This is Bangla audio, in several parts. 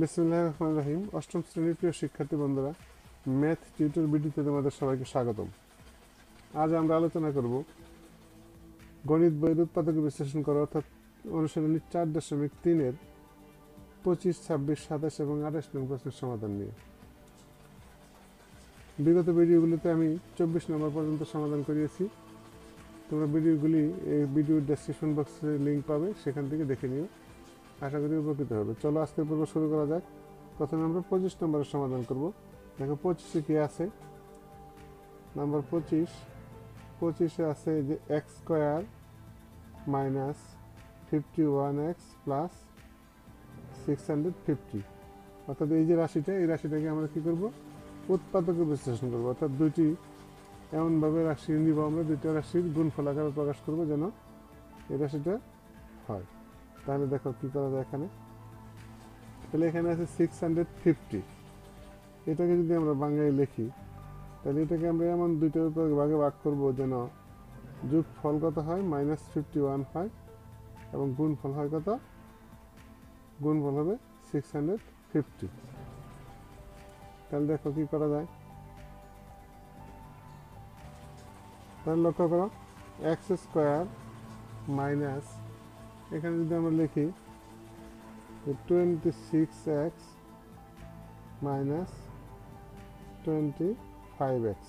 বিসমিল্লাহির রহমানির রহিম। অষ্টম শ্রেণীর প্রিয় শিক্ষার্থী বন্ধুরা, ম্যাথ টিউটর ভিডিওতে তোমাদের সবাইকে স্বাগতম। আজ আমরা আলোচনা করব গণিত বইয়ের উৎপাদক বিশ্লেষণ করা অর্থাৎ অনুশীলনী 4.3-এর 25, 26, 27 এবং 28 নং প্রশ্নের সমাধান নিয়ে। বিগত ভিডিওগুলিতে আমি 24 নম্বর পর্যন্ত সমাধান করিয়েছি। তোমরা ভিডিওগুলি এই ভিডিওর ডেসক্রিপশন বক্সে লিঙ্ক পাবে, সেখান থেকে দেখে নিও। আশা করি উপকৃত হবে। চলো আজকের পর্ব শুরু করা যাক। প্রথমে আমরা 25 নম্বরের সমাধান করব। দেখো 25-এ কি আছে। নাম্বার 25-এ আছে যে x square minus 51x plus 650, অর্থাৎ এই যে রাশিটা, এই রাশিটাকে আমরা কি করব, উৎপাদকে বিশ্লেষণ করব। অর্থাৎ দুইটি এমনভাবে রাশি নিব, আমরা দুইটা রাশির গুণফল আকারে প্রকাশ করব যেন এই রাশিটা হয়। তাহলে দেখো কি করা যায় এখানে। তাহলে এখানে আছে 650, এটাকে যদি আমরা বাংলায় লিখি তাহলে এটাকে আমরা এমন দুইটার উপর ভাগে ভাগ করব যেন যোগফল কত হয়, -51 হয়, এবং গুণফল হয় কত, গুণফল হবে 650। তাহলে দেখো কি করা যায়। তাহলে লক্ষ্য করো, এক্স স্কোয়ার মাইনাস, এখানে যদি আমরা লিখি 26x মাইনাস 25x,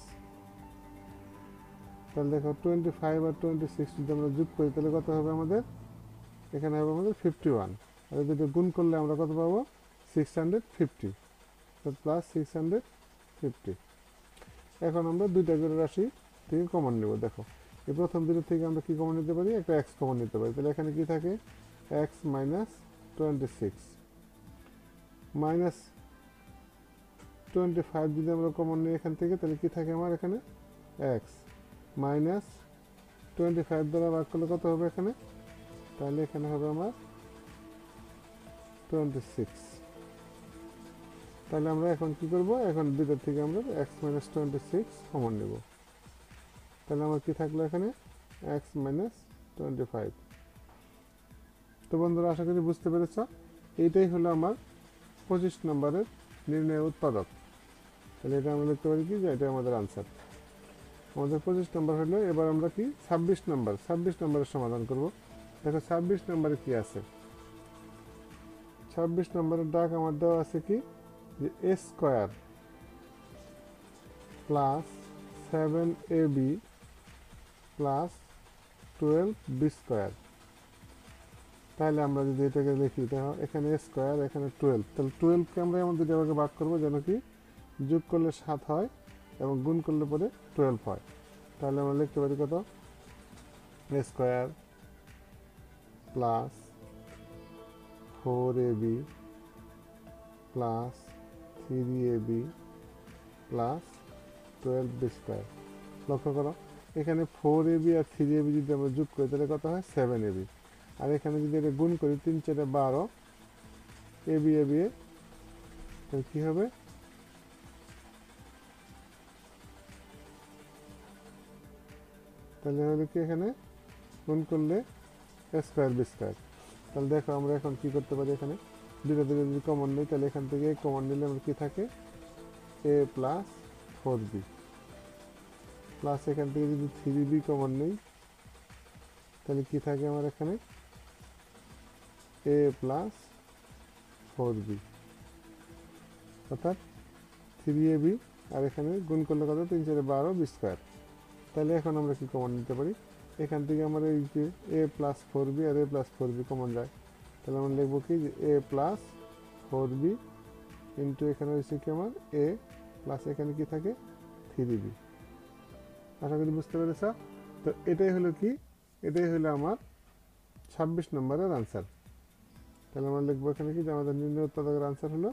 তাহলে দেখো 25 আর 26 যদি আমরা যোগ করি তাহলে কত হবে আমাদের, এখানে হবে আমাদের 51, আর যদি গুণ করলে আমরা কত পাবো, 650, প্লাস 650। এখন আমরা দুইটা করে রাশি থেকে কমন নেব। দেখো এই প্রথম দুটো থেকে আমরা কি কমন নিতে পারি, একটা এক্স কমন নিতে পারি। তাহলে এখানে কি থাকে, এক্স মাইনাস 26 মাইনাস 25 যদি আমরা কমন নিই এখান থেকে, তাহলে কি থাকে আমার এখানে, এক্স মাইনাস 25 দ্বারা ভাগ করলে কত হবে এখানে, তাহলে এখানে হবে আমার 26। তাহলে আমরা এখন কি করব, এখন দুইটার থেকে আমরা এক্স মাইনাস 26 কমন নেব। তাহলে আমার কি থাকলো এখানে, এক্স মাইনাস 25। তো বন্ধুরা, আশা করি বুঝতে পেরেছ। এইটাই হলো আমার 25 নম্বরের নির্ণয় উৎপাদক। তাহলে এটা আমরা লিখতে পারি কি, যে এটা আমাদের আনসার। আমাদের 25 নম্বর হলো। এবার আমরা কি 26 নম্বরের সমাধান করব। দেখো 26 নম্বরে কি আছে। 26 নম্বরের ডাক আমার দেওয়া আছে কি, যে a square plus 7ab plus 12b square. তাহলে আমরা যদি এটাকে লিখি, দেখো এখানে এ স্কোয়ার, এখানে 12, তাহলে 12কে আমরা এমন দুটো ভাগে ভাগ করবো যেন কি যোগ করলে 7 হয় এবং গুণ করলে পরে 12 হয়। তাহলে আমরা লিখতে পারি কত, a square plus 4ab plus 3ab plus 12b square. লক্ষ্য করো, এখানে 4ab আর 3ab যদি আমরা যোগ করি তাহলে কত হয়, 7ab, আর এখানে যদি এটা গুণ করি 3 4 12, ab ab তাহলে কি হবে, তাহলে হলো কি এখানে গুণ করলে স্কোয়ার বি স্কোয়ার। তাহলে দেখো আমরা এখন কি করতে পারি, এখানে দুটো দুটো যদি কমন নিই তাহলে এখান থেকে কমন নিলে আমরা কি থাকে, এ প্লাস 4b প্লাস এখান থেকে যদি 3b কমন নিই তাহলে কি থাকে আমার এখানে, এ প্লাস 4b, অর্থাৎ 3ab, আর এখানে গুণ করলে কত, 3 4 12 বি স্কোয়ার। তাহলে এখন আমরা কি কমন নিতে পারি, এখান থেকে আমার এই যে এ প্লাস 4b আর এ প্লাস 4b কমন যায়। তাহলে আমরা লিখবো কি, যে এ প্লাস 4b ইন্টু এখানে হচ্ছে কি আমার এ প্লাস এখানে কি থাকে 3b। আশা করি বুঝতে পেরেছ। তো এটাই হলো কি, এটাই হলো আমার 26 নম্বরের আনসার। তাহলে আমরা লিখবো এখানে কি, যে আমাদের নির্ণয় উৎপাদকের আনসার হলো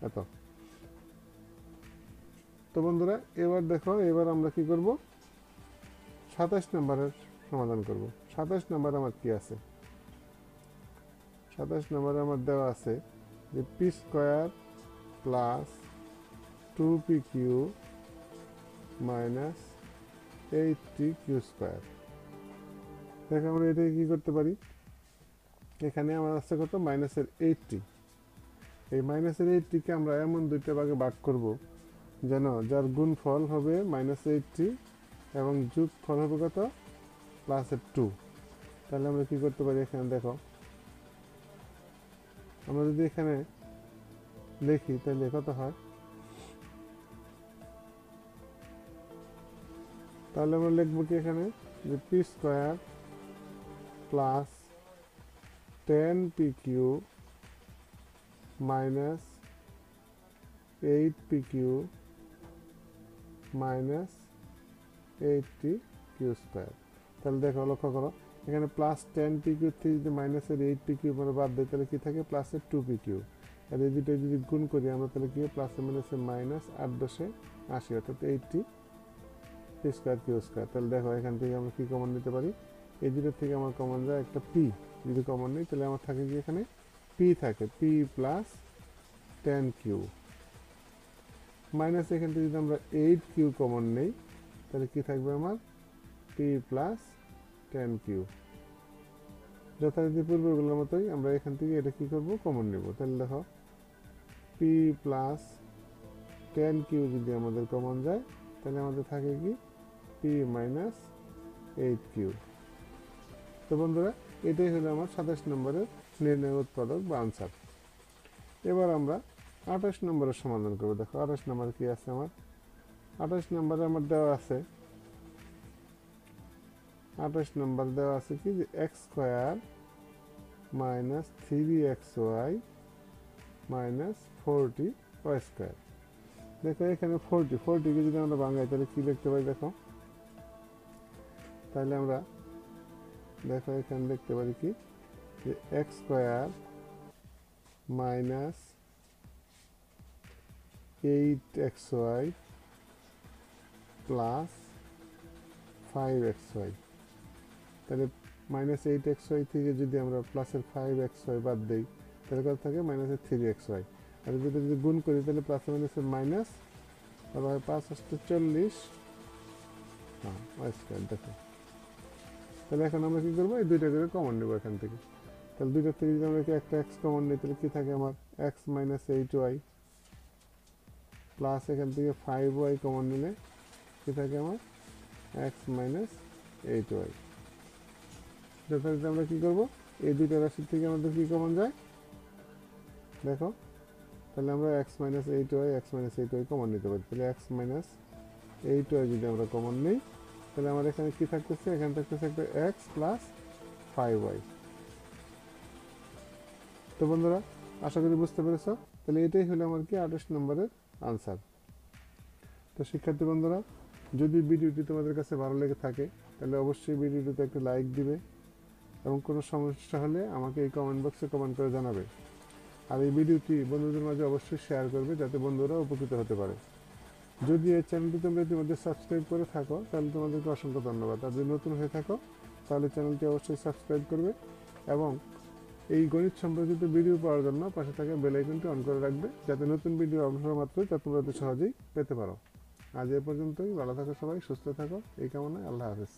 এত। তো বন্ধুরা, এবার দেখো, এবার আমরা কি করব, 27 নম্বরের সমাধান করব। 27 নম্বর আমার কি আছে, 27 নম্বরে আমার দেওয়া আছে যে P square plus 2p Q minus 8t Q square. দেখো আমরা এটাকে কি করতে পারি, এখানে আমার আছে কত, -80, এই -80 আমরা এমন দুইটা ভাগে ভাগ করব যেন যার গুণফল হবে -80 এবং যোগফল হবে কত +2। তাহলে আমরা কি করতে পারি, এখানে দেখো আমরা যদি এখানে লিখি তাহলে কত হয়, তাহলে আমরা লিখবো কি এখানে যে p² plus 10pq minus 8pq minus 80q²। তাহলে দেখো লক্ষ্য করো এখানে +10pq থেকে যদি -8pq মানে বাদ দেয় তাহলে কি থাকে +2pq। আর এই দুটো যদি গুণ করি আমরা তাহলে কি প্লাসে মাইনাসে মাইনাস 8×10=80 অর্থাৎ 80p²q²। তাহলে দেখো এখান থেকে আমরা কি কমন নিতে পারি, এই দুটোর থেকে আমার কমন যায় একটা p, যদি কমন নিই তাহলে আমার থাকে কি এখানে p থাকে, p প্লাস 10q মাইনাস এখান থেকে যদি আমরা 8q কমন নেই তাহলে কি থাকবে আমার p প্লাস 10q। যথারীতি পূর্বগুলোর মতোই আমরা এখান থেকে এটা কি করব কমন নেব। তাহলে দেখো p প্লাস 10q যদি আমাদের কমন যায় তাহলে আমাদের থাকে কি p মাইনাস 8q। তো বন্ধুরা এটাই হলো আমার 27 নম্বরের নির্ণয় উৎপাদক বা আনসার। এবার আমরা 28 নম্বরের সমাধান করব। দেখো 28 নম্বরে কি আছে আমার, 28 নম্বরে আমার দেওয়া আছে 28 নম্বর দেওয়া আছে কি যে x² minus 3xy minus 40y²। দেখো এখানে 40 কে যদি আমরা ভাঙাই তাহলে কি লিখতে পারি, দেখো তাহলে আমরা দেখো এখানে লিখতে পারি কি যে x² minus 8xy plus 5xy। তাহলে -8xy থেকে যদি আমরা প্লাসের 5xy বাদ দিই তাহলে কত থাকে -3xy। আর যদি গুণ করি তাহলে প্লাসে মাইনাসের মাইনাস আর হয় 5×8 = 40 y²। দেখো তাহলে এখন আমরা কি করবো, এই দুইটা করে কমন নেব এখান থেকে। তাহলে দুইটার থেকে যদি আমরা একটা x কমন নিই তাহলে কি থাকে আমার x - 8y প্লাস এখান থেকে 5y কমন নিলে কি থাকে আমার x - 8y। যথারীতি আমরা কি করব, এই দুইটা রাশির থেকে আমাদের কি কমন যায় দেখো, তাহলে আমরা x - 8y কমন নিতে পারি। তাহলে x - 8y যদি আমরা কমন নিই তাহলে আমার এখানে কি থাকতেছে, এখানে থাকতেছে একটা x প্লাস 5y। তো বন্ধুরা আশা করি বুঝতে পেরেছ। তাহলে এটাই হলো আমার কি 28 নম্বরের আনসার। তো শিক্ষার্থী বন্ধুরা যদি ভিডিওটি তোমাদের কাছে ভালো লেগে থাকে তাহলে অবশ্যই ভিডিওটিতে একটা লাইক দিবে এবং কোনো সমস্যা হলে আমাকে এই কমেন্ট বক্সে কমেন্ট করে জানাবে। আর এই ভিডিওটি বন্ধুদের মাঝে অবশ্যই শেয়ার করবে যাতে বন্ধুরা উপকৃত হতে পারে। যদি এই চ্যানেলটি তোমরা ইতিমধ্যে সাবস্ক্রাইব করে থাকো তাহলে তোমাদেরকে অসংখ্য ধন্যবাদ। আর যদি নতুন হয়ে থাকো তাহলে চ্যানেলটি অবশ্যই সাবস্ক্রাইব করবে এবং এই গণিত সম্পর্কিত ভিডিও পাওয়ার জন্য পাশে থাকা বেল আইকনটি অন করে রাখবে যাতে নতুন ভিডিও আপলোড মাত্রই তা তোমরা সহজেই পেতে পারো। আজ এ পর্যন্তই, ভালো থাকো সবাই, সুস্থ থাকো এই কামনায়, আল্লাহ হাফেজ।